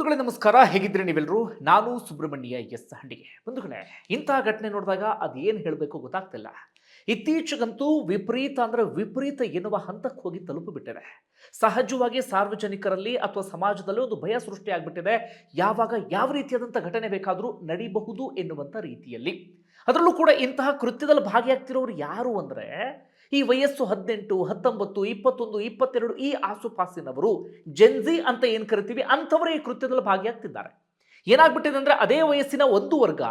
ಬಂಧುಗಳೇ ನಮಸ್ಕಾರ, ಹೇಗಿದ್ರೆ ನೀವೆಲ್ಲರೂ. ನಾನು ಸುಬ್ರಹ್ಮಣ್ಯ ಎಸ್ ಹಂಡಿಗೆ. ಬಂಧುಗಳೇ, ಇಂತಹ ಘಟನೆ ನೋಡಿದಾಗ ಅದೇನು ಹೇಳಬೇಕು ಗೊತ್ತಾಗ್ತಿಲ್ಲ. ಇತ್ತೀಚೆಗಂತೂ ವಿಪರೀತ ಅಂದ್ರೆ ವಿಪರೀತ ಎನ್ನುವ ಹಂತಕ್ಕೆ ಹೋಗಿ ತಲುಪಿಬಿಟ್ಟಿದೆ. ಸಹಜವಾಗಿ ಸಾರ್ವಜನಿಕರಲ್ಲಿ ಅಥವಾ ಸಮಾಜದಲ್ಲಿ ಒಂದು ಭಯ ಸೃಷ್ಟಿಯಾಗ್ಬಿಟ್ಟಿದೆ. ಯಾವಾಗ ಯಾವ ರೀತಿಯಾದಂಥ ಘಟನೆ ಬೇಕಾದರೂ ನಡೀಬಹುದು ಎನ್ನುವಂಥ ರೀತಿಯಲ್ಲಿ. ಅದರಲ್ಲೂ ಕೂಡ ಇಂತಹ ಕೃತ್ಯದಲ್ಲಿ ಭಾಗಿಯಾಗ್ತಿರೋರು ಯಾರು ಅಂದರೆ, ಈ ವಯಸ್ಸು 18, 19, 21, 22 ಈ ಆಸುಪಾಸಿನವರು, ಜೆನ್ಜಿ ಅಂತ ಏನು ಕರಿತೀವಿ ಅಂಥವರೇ ಈ ಕೃತ್ಯದಲ್ಲಿ ಭಾಗಿಯಾಗ್ತಿದ್ದಾರೆ. ಏನಾಗ್ಬಿಟ್ಟಿದೆ ಅಂದರೆ, ಅದೇ ವಯಸ್ಸಿನ ಒಂದು ವರ್ಗ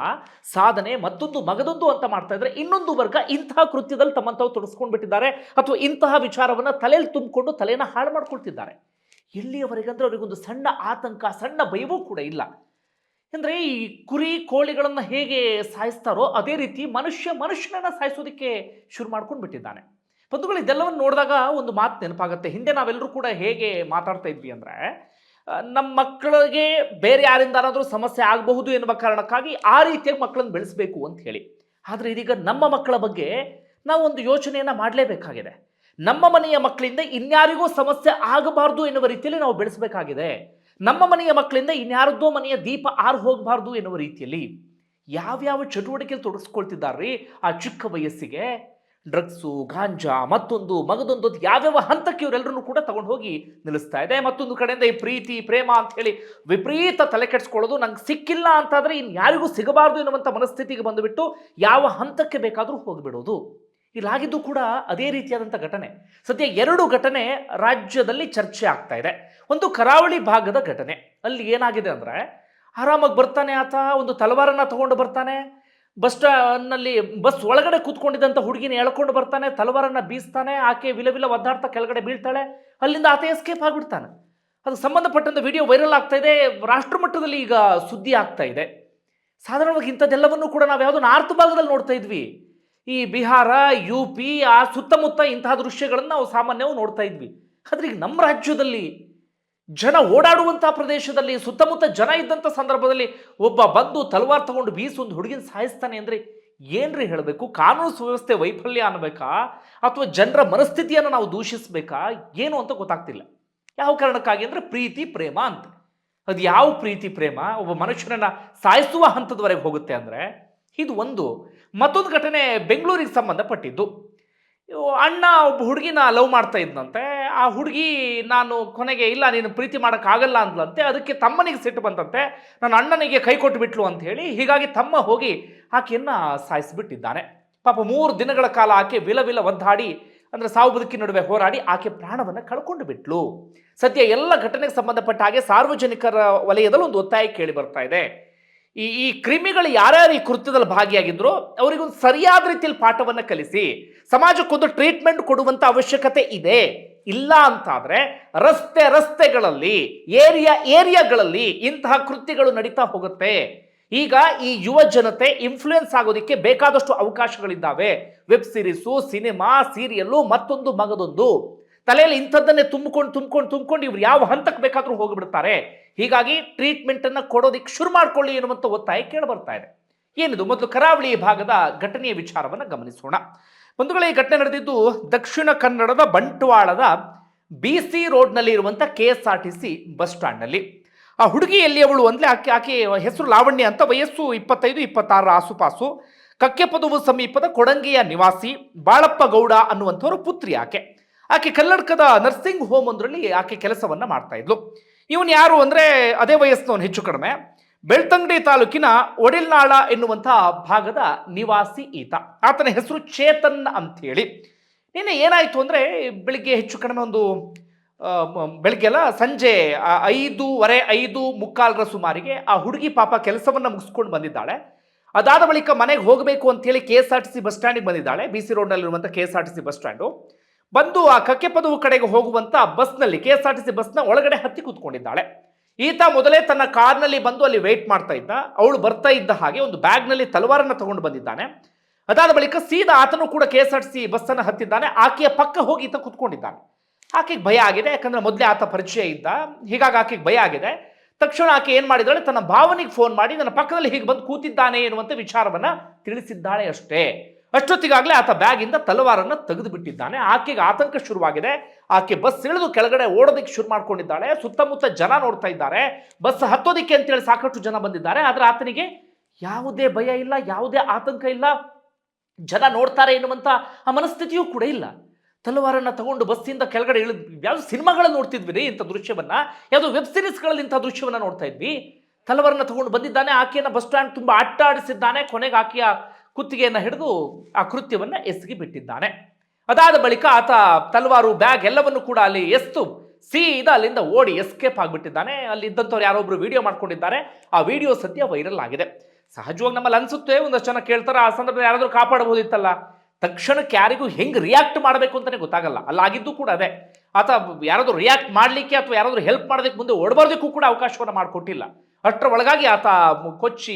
ಸಾಧನೆ, ಮತ್ತೊಂದು ಮಗದೊಂದು ಅಂತ ಮಾಡ್ತಾ ಇದ್ರೆ, ಇನ್ನೊಂದು ವರ್ಗ ಇಂತಹ ಕೃತ್ಯದಲ್ಲಿ ತಮ್ಮಂತಾವು ತೊಡಸ್ಕೊಂಡು ಬಿಟ್ಟಿದ್ದಾರೆ ಅಥವಾ ಇಂತಹ ವಿಚಾರವನ್ನು ತಲೆಯಲ್ಲಿ ತುಂಬಿಕೊಂಡು ತಲೆಯನ್ನು ಹಾಳು ಮಾಡ್ಕೊಳ್ತಿದ್ದಾರೆ. ಎಲ್ಲಿಯವರೆಗೆ ಅಂದರೆ ಅವರಿಗೊಂದು ಸಣ್ಣ ಆತಂಕ, ಸಣ್ಣ ಭಯವೂ ಕೂಡ ಇಲ್ಲ. ಅಂದರೆ ಈ ಕುರಿ ಕೋಳಿಗಳನ್ನು ಹೇಗೆ ಸಾಯಿಸ್ತಾರೋ ಅದೇ ರೀತಿ ಮನುಷ್ಯನನ್ನ ಸಾಯಿಸೋದಕ್ಕೆ ಶುರು ಮಾಡ್ಕೊಂಡು ಬಿಟ್ಟಿದ್ದಾನೆ. ಬಂಧುಗಳು, ಇದೆಲ್ಲವನ್ನು ನೋಡಿದಾಗ ಒಂದು ಮಾತು ನೆನಪಾಗುತ್ತೆ. ಹಿಂದೆ ನಾವೆಲ್ಲರೂ ಕೂಡ ಹೇಗೆ ಮಾತಾಡ್ತಾ ಇದ್ವಿ ಅಂದರೆ, ನಮ್ಮ ಮಕ್ಕಳಿಗೆ ಬೇರೆ ಯಾರಿಂದಾನಾದರೂ ಸಮಸ್ಯೆ ಆಗಬಹುದು ಎನ್ನುವ ಕಾರಣಕ್ಕಾಗಿ ಆ ರೀತಿಯಾಗಿ ಮಕ್ಕಳನ್ನು ಬೆಳೆಸಬೇಕು ಅಂತ ಹೇಳಿ. ಆದರೆ ಇದೀಗ ನಮ್ಮ ಮಕ್ಕಳ ಬಗ್ಗೆ ನಾವು ಒಂದು ಯೋಚನೆಯನ್ನು ಮಾಡಲೇಬೇಕಾಗಿದೆ. ನಮ್ಮ ಮನೆಯ ಮಕ್ಕಳಿಂದ ಇನ್ಯಾರಿಗೂ ಸಮಸ್ಯೆ ಆಗಬಾರ್ದು ಎನ್ನುವ ರೀತಿಯಲ್ಲಿ ನಾವು ಬೆಳೆಸಬೇಕಾಗಿದೆ. ನಮ್ಮ ಮನೆಯ ಮಕ್ಕಳಿಂದ ಇನ್ಯಾರದ್ದೋ ಮನೆಯ ದೀಪ ಆರು ಹೋಗಬಾರ್ದು ಎನ್ನುವ ರೀತಿಯಲ್ಲಿ ಯಾವ್ಯಾವ ಚಟುವಟಿಕೆಯಲ್ಲಿ ತೊಡಗಿಸ್ಕೊಳ್ತಿದ್ದಾರೆ ಆ ಚಿಕ್ಕ ವಯಸ್ಸಿಗೆ. ಡ್ರಗ್ಸು, ಗಾಂಜಾ, ಮತ್ತೊಂದು ಮಗದೊಂದು ಯಾವ್ಯಾವ ಹಂತಕ್ಕೆ ಇವರೆಲ್ಲರೂ ಕೂಡ ತಗೊಂಡು ಹೋಗಿ ನಿಲ್ಲಿಸ್ತಾ ಇದೆ. ಮತ್ತೊಂದು ಕಡೆಯಿಂದ ಈ ಪ್ರೀತಿ ಪ್ರೇಮ ಅಂತ ಹೇಳಿ ವಿಪರೀತ ತಲೆ ಕೆಡಿಸ್ಕೊಳ್ಳೋದು. ನಂಗೆ ಸಿಕ್ಕಿಲ್ಲ ಅಂತಾದರೆ ಇನ್ಯಾರಿಗೂ ಸಿಗಬಾರ್ದು ಎನ್ನುವಂಥ ಮನಸ್ಥಿತಿಗೆ ಬಂದುಬಿಟ್ಟು ಯಾವ ಹಂತಕ್ಕೆ ಬೇಕಾದರೂ ಹೋಗಿಬಿಡೋದು. ಇಲ್ಲಾಗಿದ್ದು ಕೂಡ ಅದೇ ರೀತಿಯಾದಂಥ ಘಟನೆ. ಸದ್ಯ 2 ಘಟನೆ ರಾಜ್ಯದಲ್ಲಿ ಚರ್ಚೆ ಆಗ್ತಾ ಇದೆ. ಒಂದು ಕರಾವಳಿ ಭಾಗದ ಘಟನೆ. ಅಲ್ಲಿ ಏನಾಗಿದೆ ಅಂದರೆ, ಆರಾಮಾಗಿ ಬರ್ತಾನೆ ಆತ, ಒಂದು ತಲವಾರನ್ನು ತಗೊಂಡು ಬರ್ತಾನೆ, ಬಸ್ ಸ್ಟ್ಯಾಂಡ್ನಲ್ಲಿ ಬಸ್ ಒಳಗಡೆ ಕೂತ್ಕೊಂಡಿದ್ದಂಥ ಹುಡುಗಿನ ಎಳ್ಕೊಂಡು ಬರ್ತಾನೆ, ತಲವಾರನ್ನು ಬೀಸ್ತಾನೆ, ಆಕೆ ವಿಲವಿಲ ಒದ್ದಾಡ್ತಾ ಕೆಳಗಡೆ ಬೀಳ್ತಾಳೆ. ಅಲ್ಲಿಂದ ಆತ ಎಸ್ಕೇಪ್ ಆಗಿಬಿಡ್ತಾನೆ. ಅದಕ್ಕೆ ಸಂಬಂಧಪಟ್ಟಂಥ ವಿಡಿಯೋ ವೈರಲ್ ಆಗ್ತಾ ಇದೆ, ರಾಷ್ಟ್ರ ಮಟ್ಟದಲ್ಲಿ ಈಗ ಸುದ್ದಿ ಆಗ್ತಾ ಇದೆ. ಸಾಧಾರಣವಾಗಿ ಇಂಥದ್ದೆಲ್ಲವನ್ನು ಕೂಡ ನಾವು ಯಾವುದೋ ನಾರ್ತ್ ಭಾಗದಲ್ಲಿ ನೋಡ್ತಾ ಇದ್ವಿ. ಈ ಬಿಹಾರ, UP ಆ ಸುತ್ತಮುತ್ತ ಇಂತಹ ದೃಶ್ಯಗಳನ್ನು ನಾವು ಸಾಮಾನ್ಯವಾಗಿ ನೋಡ್ತಾ ಇದ್ವಿ. ಆದರೆ ಈಗ ನಮ್ಮ ರಾಜ್ಯದಲ್ಲಿ ಜನ ಓಡಾಡುವಂತಹ ಪ್ರದೇಶದಲ್ಲಿ, ಸುತ್ತಮುತ್ತ ಜನ ಇದ್ದಂಥ ಸಂದರ್ಭದಲ್ಲಿ ಒಬ್ಬ ಬಂದು ತಲವಾರ್ ತಗೊಂಡು ಬೀಸೊಂದು ಹುಡುಗಿನ ಸಾಯಿಸ್ತಾನೆ ಅಂದರೆ ಏನ್ರಿ ಹೇಳಬೇಕು? ಕಾನೂನು ಸುವ್ಯವಸ್ಥೆ ವೈಫಲ್ಯ ಅನ್ನಬೇಕಾ ಅಥವಾ ಜನರ ಮನಸ್ಥಿತಿಯನ್ನು ನಾವು ದೂಷಿಸಬೇಕಾ ಏನು ಅಂತ ಗೊತ್ತಾಗ್ತಿಲ್ಲ. ಯಾವ ಕಾರಣಕ್ಕಾಗಿ ಅಂದರೆ ಪ್ರೀತಿ ಪ್ರೇಮ ಅಂತ. ಅದು ಯಾವ ಪ್ರೀತಿ ಪ್ರೇಮ ಒಬ್ಬ ಮನುಷ್ಯನನ್ನು ಸಾಯಿಸುವ ಹಂತದವರೆಗೆ ಹೋಗುತ್ತೆ ಅಂದರೆ ಇದು ಒಂದು. ಮತ್ತೊಂದು ಘಟನೆ ಬೆಂಗಳೂರಿಗೆ ಸಂಬಂಧಪಟ್ಟಿದ್ದು. ಅಣ್ಣ ಒಬ್ಬ ಹುಡುಗಿನ ಲವ್ ಮಾಡ್ತಾ ಇದ್ದಂತೆ. ಆ ಹುಡುಗಿ ನಾನು ಕೊನೆಗೆ ಇಲ್ಲ ನೀನು ಪ್ರೀತಿ ಮಾಡೋಕ್ಕಾಗಲ್ಲ ಅಂದ್ಲಂತೆ. ಅದಕ್ಕೆ ತಮ್ಮನಿಗೆ ಸಿಟ್ಟು ಬಂತಂತೆ, ನನ್ನ ಅಣ್ಣನಿಗೆ ಕೈ ಕೊಟ್ಟು ಬಿಟ್ಲು ಅಂತ ಹೇಳಿ. ಹೀಗಾಗಿ ತಮ್ಮ ಹೋಗಿ ಆಕೆಯನ್ನು ಸಾಯಿಸಿಬಿಟ್ಟಿದ್ದಾನೆ. ಪಾಪ 3 ದಿನಗಳ ಕಾಲ ಆಕೆ ವಿಲವಿಲ ಒದ್ದಾಡಿ, ಅಂದರೆ ಸಾವು ಬದುಕಿನ ನಡುವೆ ಹೋರಾಡಿ ಆಕೆ ಪ್ರಾಣವನ್ನು ಕಳ್ಕೊಂಡು ಬಿಟ್ಲು. ಸದ್ಯ ಎಲ್ಲ ಘಟನೆಗೆ ಸಂಬಂಧಪಟ್ಟ ಹಾಗೆ ಸಾರ್ವಜನಿಕರ ವಲಯದಲ್ಲಿ ಒಂದು ಒತ್ತಾಯ ಕೇಳಿ ಬರ್ತಾ ಇದೆ. ಈ ಕ್ರಿಮಿಗಳು ಯಾರ್ಯಾರು ಈ ಕೃತ್ಯದಲ್ಲಿ ಭಾಗಿಯಾಗಿದ್ರು ಅವರಿಗೊಂದು ಸರಿಯಾದ ರೀತಿಯಲ್ಲಿ ಪಾಠವನ್ನು ಕಲಿಸಿ ಸಮಾಜಕ್ಕೊಂದು ಟ್ರೀಟ್ಮೆಂಟ್ ಕೊಡುವಂಥ ಅವಶ್ಯಕತೆ ಇದೆ. ಇಲ್ಲ ಅಂತಾದರೆ ರಸ್ತೆಗಳಲ್ಲಿ, ಏರಿಯಾಗಳಲ್ಲಿ ಇಂತಹ ಕೃತ್ಯಗಳು ನಡೀತಾ ಹೋಗುತ್ತೆ. ಈಗ ಈ ಯುವ ಜನತೆ ಇನ್ಫ್ಲೂಯೆನ್ಸ್ ಆಗೋದಕ್ಕೆ ಬೇಕಾದಷ್ಟು ಅವಕಾಶಗಳಿದ್ದಾವೆ. ವೆಬ್ ಸೀರೀಸು, ಸಿನಿಮಾ, ಸೀರಿಯಲ್ಲು, ಮತ್ತೊಂದು ಮಗದೊಂದು. ತಲೆಯಲ್ಲಿ ಇಂಥದ್ದನ್ನೇ ತುಂಬಿಕೊಂಡು ಇವ್ರು ಯಾವ ಹಂತಕ್ಕೆ ಬೇಕಾದರೂ ಹೋಗಿಬಿಡ್ತಾರೆ. ಹೀಗಾಗಿ ಟ್ರೀಟ್ಮೆಂಟನ್ನು ಕೊಡೋದಕ್ಕೆ ಶುರು ಮಾಡ್ಕೊಳ್ಳಿ ಎನ್ನುವಂಥ ಒತ್ತಾಯ ಕೇಳಿಬರ್ತಾ ಇದೆ. ಏನಿದು? ಮೊದಲು ಕರಾವಳಿ ಭಾಗದ ಘಟನೆಯ ವಿಚಾರವನ್ನು ಗಮನಿಸೋಣ. ಬಂಧುಗಳೇ, ಈ ಘಟನೆ ನಡೆದಿದ್ದು ದಕ್ಷಿಣ ಕನ್ನಡದ ಬಂಟ್ವಾಳದ BC ರೋಡ್ನಲ್ಲಿ ಇರುವಂಥ KSRTC ಬಸ್ ಸ್ಟ್ಯಾಂಡ್ನಲ್ಲಿ. ಆ ಹುಡುಗಿ ಎಲ್ಲಿಯವಳು ಅಂದರೆ ಆಕೆ ಹೆಸರು ಲಾವಣ್ಯ ಅಂತ, ವಯಸ್ಸು 25, 26 ಆಸುಪಾಸು, ಕಕ್ಕೆಪದವು ಸಮೀಪದ ಕೊಡಂಗಿಯ ನಿವಾಸಿ, ಬಾಳಪ್ಪ ಗೌಡ ಅನ್ನುವಂಥವ್ರ ಪುತ್ರಿ ಆಕೆ ಕಲ್ಲಡ್ಕದ ನರ್ಸಿಂಗ್ ಹೋಮ್ ಒಂದರಲ್ಲಿ ಆಕೆ ಕೆಲಸವನ್ನು ಮಾಡ್ತಾ ಇದ್ಲು. ಇವನು ಯಾರು ಅಂದರೆ ಅದೇ ವಯಸ್ಸಿನವನು, ಹೆಚ್ಚು ಕಡಿಮೆ ಬೆಳ್ತಂಗಡಿ ತಾಲೂಕಿನ ಒಡಿಲ್ನಾಳ ಎನ್ನುವಂಥ ಭಾಗದ ನಿವಾಸಿ ಈತ. ಆತನ ಹೆಸರು ಚೇತನ್ ಅಂಥೇಳಿ. ನಿನ್ನೆ ಏನಾಯಿತು ಅಂದರೆ, ಬೆಳಿಗ್ಗೆ ಹೆಚ್ಚು ಕಡಿಮೆ ಒಂದು ಬೆಳಗ್ಗೆಲ್ಲ ಸಂಜೆ 5:30, 5:45 ಸುಮಾರಿಗೆ ಆ ಹುಡುಗಿ ಪಾಪ ಕೆಲಸವನ್ನು ಮುಗಿಸ್ಕೊಂಡು ಬಂದಿದ್ದಾಳೆ. ಅದಾದ ಬಳಿಕ ಮನೆಗೆ ಹೋಗಬೇಕು ಅಂತೇಳಿ KSRTC ಬಸ್ ಸ್ಟ್ಯಾಂಡಿಗೆ ಬಂದಿದ್ದಾಳೆ. BC ರೋಡ್ನಲ್ಲಿರುವಂಥ KSRTC bus stand. ಬಂದು ಆ ಕಕ್ಕೆಪದವು ಕಡೆಗೆ ಹೋಗುವಂಥ ಬಸ್ನಲ್ಲಿ, KSRTC ಬಸ್ನ ಒಳಗಡೆ ಹತ್ತಿ ಕೂತ್ಕೊಂಡಿದ್ದಾಳೆ. ಈತ ಮೊದಲೇ ತನ್ನ ಕಾರ್ನಲ್ಲಿ ಬಂದು ಅಲ್ಲಿ ವೆಯ್ಟ್ ಮಾಡ್ತಾ ಇದ್ದ. ಅವಳು ಬರ್ತಾ ಇದ್ದ ಹಾಗೆ ಒಂದು ಬ್ಯಾಗ್ನಲ್ಲಿ ತಲವಾರನ್ನು ತಗೊಂಡು ಬಂದಿದ್ದಾನೆ. ಅದಾದ ಬಳಿಕ ಸೀದಾ ಆತನು ಕೂಡ KSRTC ಬಸ್ಸನ್ನು ಹತ್ತಿದ್ದಾನೆ. ಆಕೆಯ ಪಕ್ಕ ಹೋಗಿ ಈತ ಕೂತ್ಕೊಂಡಿದ್ದಾನೆ. ಆಕೆಗೆ ಭಯ ಆಗಿದೆ, ಯಾಕಂದರೆ ಮೊದಲೇ ಆತ ಪರಿಚಯ ಇದ್ದ. ಹೀಗಾಗಿ ಆಕೆಗೆ ಭಯ ಆಗಿದೆ. ತಕ್ಷಣ ಆಕೆ ಏನು ಮಾಡಿದ್ದಾಳೆ, ತನ್ನ ಭಾವನಿಗೆ ಫೋನ್ ಮಾಡಿ ನನ್ನ ಪಕ್ಕದಲ್ಲಿ ಹೀಗೆ ಬಂದು ಕೂತಿದ್ದಾನೆ ಎನ್ನುವಂಥ ವಿಚಾರವನ್ನು ತಿಳಿಸಿದ್ದಾಳೆ ಅಷ್ಟೇ. ಅಷ್ಟೊತ್ತಿಗಾಗಲೇ ಆತ ಬ್ಯಾಗಿಂದ ತಲವಾರನ್ನು ತೆಗೆದು ಬಿಟ್ಟಿದ್ದಾನೆ. ಆಕೆಗೆ ಆತಂಕ ಶುರುವಾಗಿದೆ. ಆಕೆ ಬಸ್ ಇಳಿದು ಕೆಳಗಡೆ ಓಡೋದಕ್ಕೆ ಶುರು ಮಾಡ್ಕೊಂಡಿದ್ದಾಳೆ. ಸುತ್ತಮುತ್ತ ಜನ ನೋಡ್ತಾ ಇದ್ದಾರೆ. ಬಸ್ ಹತ್ತೋದಿಕ್ಕೆ ಅಂತೇಳಿ ಸಾಕಷ್ಟು ಜನ ಬಂದಿದ್ದಾರೆ. ಆದರೆ ಆತನಿಗೆ ಯಾವುದೇ ಭಯ ಇಲ್ಲ, ಯಾವುದೇ ಆತಂಕ ಇಲ್ಲ. ಜನ ನೋಡ್ತಾರೆ ಎನ್ನುವಂಥ ಆ ಮನಸ್ಥಿತಿಯೂ ಕೂಡ ಇಲ್ಲ. ತಲವಾರನ್ನ ತಗೊಂಡು ಬಸ್ಸಿಂದ ಕೆಳಗಡೆ ಇಳಿದು ಯಾವ್ದು ಸಿನಿಮಾಗಳಲ್ಲಿ ನೋಡ್ತಿದ್ವಿ ರೀ ಇಂಥ ದೃಶ್ಯವನ್ನ, ಯಾವುದೋ ವೆಬ್ ಸೀರೀಸ್ಗಳಲ್ಲಿ ಇಂಥ ದೃಶ್ಯವನ್ನ ನೋಡ್ತಾ ಇದ್ವಿ. ತಲವಾರನ್ನ ತಗೊಂಡು ಬಂದಿದ್ದಾನೆ. ಆಕೆಯನ್ನು ಬಸ್ ಸ್ಟ್ಯಾಂಡ್ ತುಂಬ ಅಟ್ಟ ಆಡಿಸಿದ್ದಾನೆ. ಕೊನೆಗೆ ಆಕೆಯ ಕುತ್ತಿಗೆಯನ್ನು ಹಿಡಿದು ಆ ಕೃತ್ಯವನ್ನ ಎಸಗಿ ಬಿಟ್ಟಿದ್ದಾನೆ. ಅದಾದ ಬಳಿಕ ಆತ ತಲವಾರು, ಬ್ಯಾಗ್ ಎಲ್ಲವನ್ನು ಕೂಡ ಅಲ್ಲಿ ಎಸ್ತು ಸೀದಾ ಅಲ್ಲಿಂದ ಓಡಿ ಎಸ್ಕೇಪ್ ಆಗಿಬಿಟ್ಟಿದ್ದಾನೆ. ಅಲ್ಲಿ ಇದ್ದಂಥವ್ರು ಯಾರೊಬ್ರು ವಿಡಿಯೋ ಮಾಡ್ಕೊಂಡಿದ್ದಾರೆ. ಆ ವಿಡಿಯೋ ಸದ್ಯ ವೈರಲ್ ಆಗಿದೆ. ಸಹಜವಾಗಿ ನಮ್ಮಲ್ಲಿ ಅನ್ಸುತ್ತೆ, ಒಂದಷ್ಟು ಜನ ಕೇಳ್ತಾರೆ, ಆ ಸಂದರ್ಭದಲ್ಲಿ ಯಾರಾದರೂ ಕಾಪಾಡಬಹುದಿತ್ತಲ್ಲ. ತಕ್ಷಣಕ್ಕೆ ಯಾರಿಗೂ ಹೆಂಗೆ ರಿಯಾಕ್ಟ್ ಮಾಡಬೇಕು ಅಂತಲೇ ಗೊತ್ತಾಗಲ್ಲ. ಅಲ್ಲಾಗಿದ್ದು ಕೂಡ ಅದೇ. ಆತ ಯಾರಾದರೂ ರಿಯಾಕ್ಟ್ ಮಾಡಲಿಕ್ಕೆ ಅಥವಾ ಯಾರಾದರೂ ಹೆಲ್ಪ್ ಮಾಡೋದಕ್ಕೆ ಮುಂದೆ ಓಡಬಾರ್ದಕ್ಕೂ ಕೂಡ ಅವಕಾಶವನ್ನು ಮಾಡಿಕೊಟ್ಟಿಲ್ಲ. ಅಷ್ಟರ ಒಳಗಾಗಿ ಆತ ಕೊಚ್ಚಿ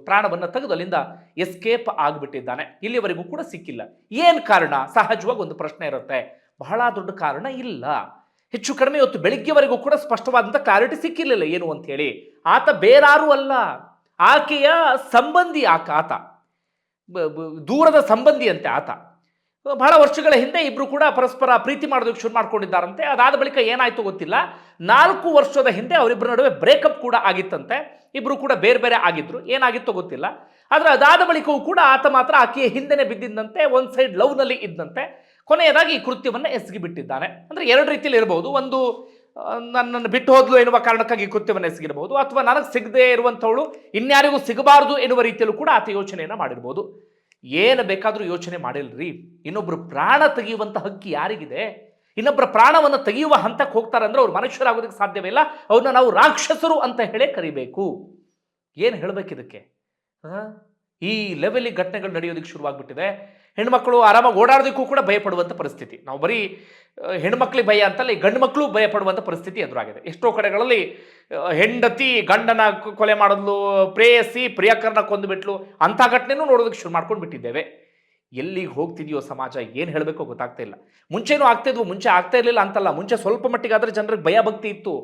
ಪ್ರಾಣವನ್ನು ತೆಗೆದು ಅಲ್ಲಿಂದ ಎಸ್ಕೇಪ್ ಆಗಿಬಿಟ್ಟಿದ್ದಾನೆ. ಇಲ್ಲಿವರೆಗೂ ಕೂಡ ಸಿಕ್ಕಿಲ್ಲ. ಏನು ಕಾರಣ? ಸಹಜವಾಗಿ ಒಂದು ಪ್ರಶ್ನೆ ಇರುತ್ತೆ. ಬಹಳ ದೊಡ್ಡ ಕಾರಣ ಇಲ್ಲ. ಹೆಚ್ಚು ಕಡಿಮೆ ಇವತ್ತು ಬೆಳಿಗ್ಗೆವರೆಗೂ ಕೂಡ ಸ್ಪಷ್ಟವಾದಂಥ ಕ್ಲಾರಿಟಿ ಸಿಕ್ಕಿರಲಿಲ್ಲ ಏನು ಅಂತ ಹೇಳಿ. ಆತ ಬೇರಾರೂ ಅಲ್ಲ, ಆಕೆಯ ಸಂಬಂಧಿ. ಆತ ದೂರದ ಸಂಬಂಧಿ ಅಂತೆ. ಆತ ಬಹಳ ವರ್ಷಗಳ ಹಿಂದೆ ಇಬ್ರು ಕೂಡ ಪರಸ್ಪರ ಪ್ರೀತಿ ಮಾಡೋದಕ್ಕೆ ಶುರು ಮಾಡ್ಕೊಂಡಿದ್ದಾರಂತೆ. ಅದಾದ ಬಳಿಕ ಏನಾಯ್ತು ಗೊತ್ತಿಲ್ಲ. 4 ವರ್ಷದ ಹಿಂದೆ ಅವರಿಬ್ಬರ ನಡುವೆ ಬ್ರೇಕಪ್ ಕೂಡ ಆಗಿತ್ತಂತೆ. ಇಬ್ರು ಕೂಡ ಬೇರೆ ಬೇರೆ ಆಗಿದ್ರು. ಏನಾಗಿತ್ತೋ ಗೊತ್ತಿಲ್ಲ. ಆದರೆ ಅದಾದ ಬಳಿಕವೂ ಕೂಡ ಆತ ಮಾತ್ರ ಆಕೆಯ ಹಿಂದೆನೆ ಬಿದ್ದಿದ್ದಂತೆ. ಒಂದು ಸೈಡ್ ಲವ್ನಲ್ಲಿ ಇದ್ದಂತೆ. ಕೊನೆಯದಾಗಿ ಈ ಕೃತ್ಯವನ್ನು ಎಸಗಿ ಬಿಟ್ಟಿದ್ದಾನೆ. ಅಂದರೆ 2 ರೀತಿಯಲ್ಲಿ ಇರಬಹುದು. ಒಂದು, ನನ್ನನ್ನು ಬಿಟ್ಟು ಹೋದ್ಲು ಎನ್ನುವ ಕಾರಣಕ್ಕಾಗಿ ಕೃತ್ಯವನ್ನು ಎಸಗಿರಬಹುದು, ಅಥವಾ ನನಗೆ ಸಿಗದೆ ಇರುವಂಥವಳು ಇನ್ಯಾರಿಗೂ ಸಿಗಬಾರದು ಎನ್ನುವ ರೀತಿಯಲ್ಲೂ ಕೂಡ ಆತ ಯೋಚನೆಯನ್ನು ಮಾಡಿರ್ಬೋದು. ಏನು ಬೇಕಾದರೂ ಯೋಚನೆ ಮಾಡಿಲ್ರಿ. ಇನ್ನೊಬ್ಬರು ಪ್ರಾಣ ತೆಗೆಯುವಂಥ ಹಕ್ಕಿ ಯಾರಿಗಿದೆ? ಇನ್ನೊಬ್ಬರ ಪ್ರಾಣವನ್ನು ತೆಗೆಯುವ ಹಂತಕ್ಕೆ ಹೋಗ್ತಾರೆ ಅಂದರೆ ಅವ್ರು ಮನುಷ್ಯರಾಗೋದಕ್ಕೆ ಸಾಧ್ಯವೇ ಇಲ್ಲ. ಅವ್ರನ್ನ ನಾವು ರಾಕ್ಷಸರು ಅಂತ ಹೇಳೇ ಕರಿಬೇಕು. ಏನು ಹೇಳಬೇಕಿದಕ್ಕೆ? ಈ ಲೆವೆಲಿಗೆ ಘಟನೆಗಳು ನಡೆಯೋದಕ್ಕೆ ಶುರುವಾಗ್ಬಿಟ್ಟಿದೆ. ಹೆಣ್ಮಕ್ಳು ಆರಾಮಾಗಿ ಓಡಾಡೋದಕ್ಕೂ ಕೂಡ ಭಯಪಡುವಂಥ ಪರಿಸ್ಥಿತಿ. ನಾವು ಬರೀ ಹೆಣ್ಮಕ್ಳಿಗೆ ಭಯ ಅಂತಲ್ಲ, ಈ ಗಂಡು ಮಕ್ಕಳು ಭಯಪಡುವಂಥ ಪರಿಸ್ಥಿತಿ ಎದುರಾಗಿದೆ. ಎಷ್ಟೋ ಕಡೆಗಳಲ್ಲಿ ಹೆಂಡತಿ ಗಂಡನ ಕೊಲೆ ಮಾಡಿದ್ಲು, ಪ್ರೇಯಸಿ ಪ್ರಿಯಕರನ ಕೊಂದುಬಿಟ್ಲು, ಅಂಥ ಘಟನೆನೂ ನೋಡೋದಕ್ಕೆ ಶುರು ಮಾಡ್ಕೊಂಡು ಬಿಟ್ಟಿದ್ದೇವೆ. ಎಲ್ಲಿಗೆ ಹೋಗ್ತಿದೆಯೋ ಸಮಾಜ, ಏನು ಹೇಳಬೇಕೋ ಗೊತ್ತಾಗ್ತಾ ಇಲ್ಲ. ಮುಂಚೆನೂ ಆಗ್ತಾಯಿದ್ವು, ಮುಂಚೆ ಆಗ್ತಾ ಇರಲಿಲ್ಲ ಅಂತಲ್ಲ. ಮುಂಚೆ ಸ್ವಲ್ಪ ಮಟ್ಟಿಗಾದರೆ ಜನರಿಗೆ ಭಯ ಭಕ್ತಿ ಇತ್ತು.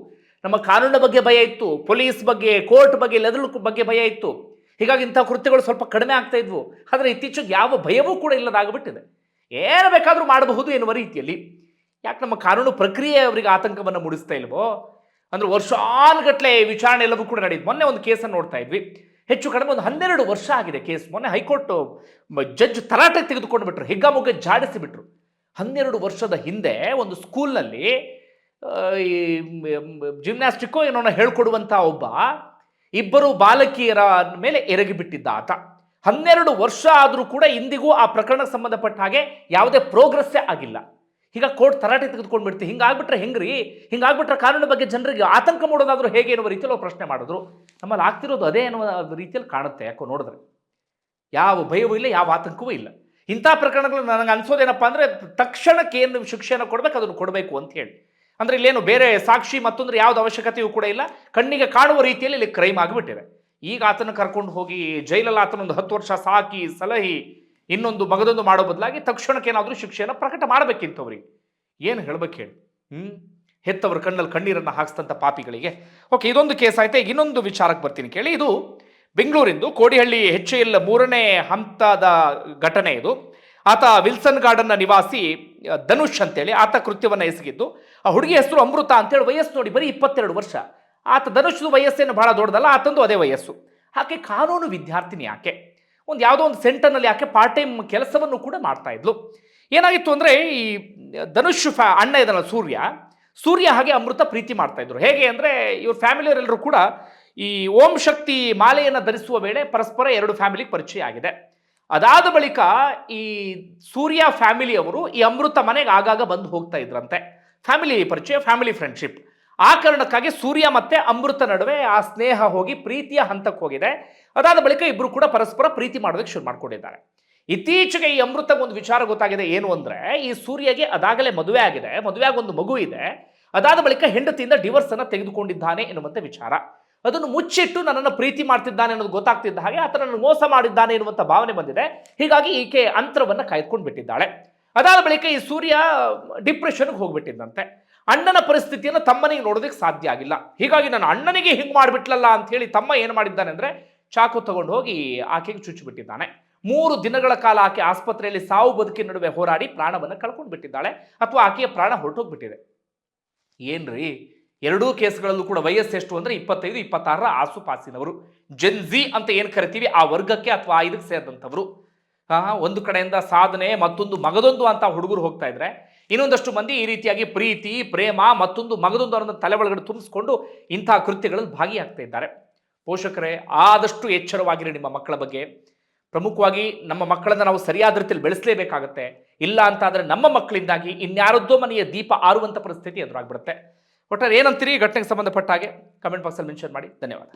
ನಮ್ಮ ಕಾನೂನಿನ ಬಗ್ಗೆ ಭಯ ಇತ್ತು, ಪೊಲೀಸ್ ಬಗ್ಗೆ, ಕೋರ್ಟ್ ಬಗ್ಗೆ, ಲೆದರ್ ಬಗ್ಗೆ ಭಯ ಇತ್ತು. ಹೀಗಾಗಿ ಇಂಥ ಕೃತ್ಯಗಳು ಸ್ವಲ್ಪ ಕಡಿಮೆ ಆಗ್ತಾ ಇದ್ವು. ಆದರೆ ಇತ್ತೀಚೆಗೆ ಯಾವ ಭಯವೂ ಕೂಡ ಇಲ್ಲದಾಗ್ಬಿಟ್ಟಿದೆ. ಏನು ಬೇಕಾದರೂ ಮಾಡಬಹುದು ಎನ್ನುವ ರೀತಿಯಲ್ಲಿ. ಯಾಕೆ ನಮ್ಮ ಕಾನೂನು ಪ್ರಕ್ರಿಯೆ ಅವರಿಗೆ ಆತಂಕವನ್ನು ಮೂಡಿಸ್ತಾ ಇಲ್ವೋ? ಅಂದರೆ ವರ್ಷಾನುಗಟ್ಟಲೆ ವಿಚಾರಣೆ ಎಲ್ಲವೂ ಕೂಡ ನಡೆಯುತ್ತೆ. ಮೊನ್ನೆ ಒಂದು ಕೇಸನ್ನು ನೋಡ್ತಾ ಇದ್ವಿ. ಹೆಚ್ಚು ಕಡಿಮೆ ಒಂದು 12 ವರ್ಷ ಆಗಿದೆ ಕೇಸ್. ಮೊನ್ನೆ ಹೈಕೋರ್ಟ್ ಜಡ್ಜ್ ತರಾಟೆಗೆ ತೆಗೆದುಕೊಂಡು ಬಿಟ್ರು, ಹಿಗ್ಗಾಮುಗ್ಗ ಜಾಡಿಸಿಬಿಟ್ರು. 12 ವರ್ಷದ ಹಿಂದೆ ಒಂದು ಸ್ಕೂಲ್ನಲ್ಲಿ ಈ ಜಿಮ್ನಾಸ್ಟಿಕ್ಕೋ ಏನೋ ಹೇಳ್ಕೊಡುವಂಥ ಒಬ್ಬ ಇಬ್ಬರು ಬಾಲಕಿಯರ ಮೇಲೆ ಎರಗಿ ಬಿಟ್ಟಿದ್ದ ಆತ. 12 ವರ್ಷ ಆದರೂ ಕೂಡ ಇಂದಿಗೂ ಆ ಪ್ರಕರಣಕ್ಕೆ ಸಂಬಂಧಪಟ್ಟ ಹಾಗೆ ಯಾವುದೇ ಪ್ರೋಗ್ರೆಸ್ಸೇ ಆಗಿಲ್ಲ. ಈಗ ಕೋರ್ಟ್ ತರಾಟೆ ತೆಗೆದುಕೊಂಡು ಬಿಡ್ತೀವಿ. ಹಿಂಗಾಗ್ಬಿಟ್ರೆ ಹೆಂಗ್ರಿ? ಹಿಂಗಾಗ್ಬಿಟ್ರೆ ಕಾನೂನು ಬಗ್ಗೆ ಜನರಿಗೆ ಆತಂಕ ಮೂಡೋದಾದರೂ ಹೇಗೆ ಎನ್ನುವ ರೀತಿಯಲ್ಲಿ ಅವ್ರು ಪ್ರಶ್ನೆ ಮಾಡಿದ್ರು. ನಮ್ಮಲ್ಲಿ ಆಗ್ತಿರೋದು ಅದೇ ಎನ್ನುವ ರೀತಿಯಲ್ಲಿ ಕಾಣುತ್ತೆ. ಯಾಕೋ ನೋಡಿದ್ರೆ ಯಾವ ಭಯವೂ ಇಲ್ಲ, ಯಾವ ಆತಂಕವೂ ಇಲ್ಲ. ಇಂಥ ಪ್ರಕರಣಗಳು ನನಗೆ ಅನ್ಸೋದೇನಪ್ಪ ಅಂದರೆ ತಕ್ಷಣಕ್ಕೆ ಏನು ಶಿಕ್ಷೆಯನ್ನು ಕೊಡಬೇಕು ಅದನ್ನು ಕೊಡಬೇಕು ಅಂತ ಹೇಳಿ. ಅಂದರೆ ಇಲ್ಲೇನು ಬೇರೆ ಸಾಕ್ಷಿ ಮತ್ತೊಂದ್ರೆ ಯಾವ್ದು ಅವಶ್ಯಕತೆಯೂ ಕೂಡ ಇಲ್ಲ. ಕಣ್ಣಿಗೆ ಕಾಣುವ ರೀತಿಯಲ್ಲಿ ಇಲ್ಲಿ ಕ್ರೈಮ್ ಆಗಿಬಿಟ್ಟಿದೆ. ಈಗ ಆತನ ಕರ್ಕೊಂಡು ಹೋಗಿ ಜೈಲಲ್ಲಿ ಆತನೊಂದು 10 ವರ್ಷ ಸಾಕಿ ಸಲಹಿ ಇನ್ನೊಂದು ಮಗದೊಂದು ಮಾಡೋ ಬದಲಾಗಿ ತಕ್ಷಣಕ್ಕೆ ಏನಾದರೂ ಶಿಕ್ಷೆಯನ್ನು ಪ್ರಕಟ ಮಾಡಬೇಕಿತ್ತು ಅವ್ರಿಗೆ. ಏನು ಹೇಳ್ಬೇಕು ಹೇಳಿ? ಹೆತ್ತವರ ಕಣ್ಣಲ್ಲಿ ಕಣ್ಣೀರನ್ನು ಹಾಕಿಸ್ತಂಥ ಪಾಪಿಗಳಿಗೆ. ಓಕೆ, ಇದೊಂದು ಕೇಸ್ ಆಯ್ತು. ಈಗ ಇನ್ನೊಂದು ವಿಚಾರಕ್ಕೆ ಬರ್ತೀನಿ ಕೇಳಿ. ಇದು ಬೆಂಗಳೂರಿಂದು ಕೋಡಿಹಳ್ಳಿ HAL 3ನೇ ಹಂತದ ಘಟನೆ ಇದು. ಆತ ವಿಲ್ಸನ್ ಗಾರ್ಡನ್ನ ನಿವಾಸಿ ಧನುಷ್ ಅಂತೇಳಿ ಆತ ಕೃತ್ಯವನ್ನು ಎಸಗಿದ್ದು. ಆ ಹುಡುಗಿ ಹೆಸರು ಅಮೃತ ಅಂತೇಳಿ. ವಯಸ್ಸು ನೋಡಿ ಬರೀ 22 ವರ್ಷ. ಆತ ಧನುಷ್ದು ವಯಸ್ಸೇನು ಬಹಳ ದೊಡ್ಡದಲ್ಲ, ಆತಂದು ಅದೇ ವಯಸ್ಸು. ಆಕೆ ಕಾನೂನು ವಿದ್ಯಾರ್ಥಿನಿ. ಆಕೆ ಒಂದು ಯಾವುದೋ ಒಂದು ಸೆಂಟರ್ನಲ್ಲಿ ಆಕೆ ಪಾರ್ಟ್ ಟೈಮ್ ಕೆಲಸವನ್ನು ಕೂಡ ಮಾಡ್ತಾ ಇದ್ಲು. ಏನಾಗಿತ್ತು ಅಂದರೆ, ಈ ಧನುಷ್ ಅಣ್ಣ ಇದನ್ನ ಸೂರ್ಯ ಹಾಗೆ ಅಮೃತ ಪ್ರೀತಿ ಮಾಡ್ತಾ ಇದ್ರು. ಹೇಗೆ ಅಂದರೆ, ಇವ್ರ ಫ್ಯಾಮಿಲಿಯವರೆಲ್ಲರೂ ಕೂಡ ಈ ಓಂ ಶಕ್ತಿ ಮಾಲೆಯನ್ನು ಧರಿಸುವ ವೇಳೆ ಪರಸ್ಪರ 2 ಫ್ಯಾಮಿಲಿಗೆ ಪರಿಚಯ ಆಗಿದೆ. ಅದಾದ ಬಳಿಕ ಈ ಸೂರ್ಯ ಫ್ಯಾಮಿಲಿಯವರು ಈ ಅಮೃತ ಮನೆಗೆ ಆಗಾಗ ಬಂದು ಹೋಗ್ತಾ ಇದ್ರಂತೆ. ಫ್ಯಾಮಿಲಿ ಪರಿಚಯ, ಫ್ಯಾಮಿಲಿ ಫ್ರೆಂಡ್ಶಿಪ್. ಆ ಕಾರಣಕ್ಕಾಗಿ ಸೂರ್ಯ ಮತ್ತೆ ಅಮೃತ ನಡುವೆ ಆ ಸ್ನೇಹ ಹೋಗಿ ಪ್ರೀತಿಯ ಹಂತಕ್ಕೆ ಹೋಗಿದೆ. ಅದಾದ ಬಳಿಕ ಇಬ್ಬರು ಕೂಡ ಪರಸ್ಪರ ಪ್ರೀತಿ ಮಾಡೋದಕ್ಕೆ ಶುರು ಮಾಡ್ಕೊಂಡಿದ್ದಾರೆ. ಇತ್ತೀಚೆಗೆ ಈ ಅಮೃತಗೆ ಒಂದು ವಿಚಾರ ಗೊತ್ತಾಗಿದೆ. ಏನು ಅಂದರೆ, ಈ ಸೂರ್ಯಗೆ ಅದಾಗಲೇ ಮದುವೆ ಆಗಿದೆ, ಮದುವೆಯಾಗಿ ಒಂದು ಮಗು ಇದೆ. ಅದಾದ ಬಳಿಕ ಹೆಂಡತಿಯಿಂದ ಡಿವೋರ್ಸ್ ಅನ್ನು ತೆಗೆದುಕೊಂಡಿದ್ದಾನೆ ಎನ್ನುವಂಥ ವಿಚಾರ. ಅದನ್ನು ಮುಚ್ಚಿಟ್ಟು ನನ್ನನ್ನು ಪ್ರೀತಿ ಮಾಡ್ತಿದ್ದಾನೆ ಅನ್ನೋದು ಗೊತ್ತಾಗ್ತಿದ್ದ ಹಾಗೆ ಆತ ನನ್ನನ್ನು ಮೋಸ ಮಾಡಿದ್ದಾನೆ ಎನ್ನುವಂಥ ಭಾವನೆ ಬಂದಿದೆ. ಹೀಗಾಗಿ ಈಕೆ ಅಂತರವನ್ನು ಕಾಯ್ದುಕೊಂಡು ಬಿಟ್ಟಿದ್ದಾಳೆ. ಅದಾದ ಬಳಿಕ ಈ ಸೂರ್ಯ ಡಿಪ್ರೆಷನ್ಗೆ ಹೋಗ್ಬಿಟ್ಟಿದ್ದಂತೆ. ಅಣ್ಣನ ಪರಿಸ್ಥಿತಿಯನ್ನು ತಮ್ಮನಿಗೆ ನೋಡೋದಕ್ಕೆ ಸಾಧ್ಯ ಆಗಿಲ್ಲ. ಹೀಗಾಗಿ ನನ್ನ ಅಣ್ಣನಿಗೆ ಹಿಂಗೆ ಮಾಡಿಬಿಟ್ಲಲ್ಲ ಅಂತ ಹೇಳಿ ತಮ್ಮ ಏನು ಮಾಡಿದ್ದಾನೆ ಅಂದರೆ ಚಾಕು ತಗೊಂಡು ಹೋಗಿ ಆಕೆಗೆ ಚುಚ್ಚಿಬಿಟ್ಟಿದ್ದಾನೆ. 3 ದಿನಗಳ ಕಾಲ ಆಕೆ ಆಸ್ಪತ್ರೆಯಲ್ಲಿ ಸಾವು ಬದುಕಿನ ನಡುವೆ ಹೋರಾಡಿ ಪ್ರಾಣವನ್ನು ಕಳ್ಕೊಂಡು ಬಿಟ್ಟಿದ್ದಾಳೆ, ಅಥವಾ ಆಕೆಯ ಪ್ರಾಣ ಹೊರಟೋಗ್ಬಿಟ್ಟಿದೆ. ಏನ್ರಿ, ಎರಡೂ ಕೇಸ್ಗಳಲ್ಲೂ ಕೂಡ ವಯಸ್ಸೆಷ್ಟು ಅಂದ್ರೆ 25-26ರ ಆಸುಪಾಸಿನವರು. ಜೆನ್ಜಿ ಅಂತ ಏನು ಕರಿತೀವಿ ಆ ವರ್ಗಕ್ಕೆ ಅಥವಾ ಆ ಇದಕ್ಕೆ ಸೇರಿದಂಥವ್ರು. ಒಂದು ಕಡೆಯಿಂದ ಸಾಧನೆ, ಮತ್ತೊಂದು ಮಗದೊಂದು ಅಂತ ಹುಡುಗರು ಹೋಗ್ತಾ ಇದ್ರೆ, ಇನ್ನೊಂದಷ್ಟು ಮಂದಿ ಈ ರೀತಿಯಾಗಿ ಪ್ರೀತಿ, ಪ್ರೇಮ, ಮತ್ತೊಂದು ಮಗದೊಂದು ಅನ್ನೋ ತಲೆ ಒಳಗಡೆ ತುಂಬಿಸ್ಕೊಂಡು ಇಂತಹ ಕೃತ್ಯಗಳಲ್ಲಿ ಭಾಗಿಯಾಗ್ತಾ ಇದ್ದಾರೆ. ಪೋಷಕರೇ, ಆದಷ್ಟು ಎಚ್ಚರವಾಗಿರಿ ನಿಮ್ಮ ಮಕ್ಕಳ ಬಗ್ಗೆ. ಪ್ರಮುಖವಾಗಿ ನಮ್ಮ ಮಕ್ಕಳನ್ನ ನಾವು ಸರಿಯಾದ ರೀತಿಯಲ್ಲಿ ಬೆಳೆಸಲೇಬೇಕಾಗತ್ತೆ. ಇಲ್ಲ ಅಂತ ಆದರೆ ನಮ್ಮ ಮಕ್ಕಳಿಂದಾಗಿ ಇನ್ಯಾರದ್ದೋ ಮನೆಯ ದೀಪ ಆರುವಂಥ ಪರಿಸ್ಥಿತಿ ಎದುರಾಗ್ಬಿಡುತ್ತೆ. ಒಟ್ಟಾರೆ ಏನಂತೀರಿ ಘಟನೆಗೆ ಸಂಬಂಧಪಟ್ಟ ಹಾಗೆ ಕಮೆಂಟ್ ಬಾಕ್ಸಲ್ಲಿ ಮೆನ್ಷನ್ ಮಾಡಿ. ಧನ್ಯವಾದ.